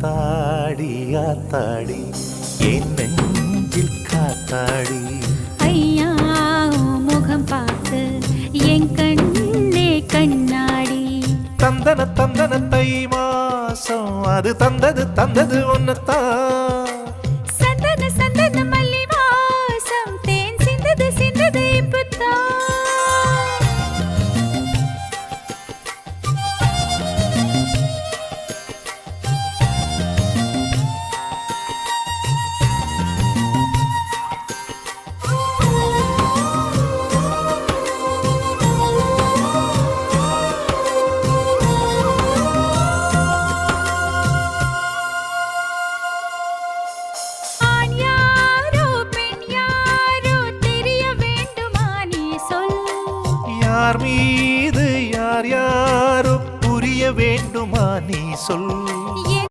ஆத்தாடி ஆத்தாடி என் நெஞ்சில் காத்தாடி ஐயா முகம் பார்த்து என் கண்ணே கண்ணாடி தந்தன தந்தன தை மாசம் அது தந்தது தந்தது ஒன்னத்தான் சந்தன சந்தன மல்லி வாசம் தேன் சிந்தது சிந்தது இப்பத்தான் யார் மீது யார் யாரோ புரிய வேண்டுமா நீ சொல்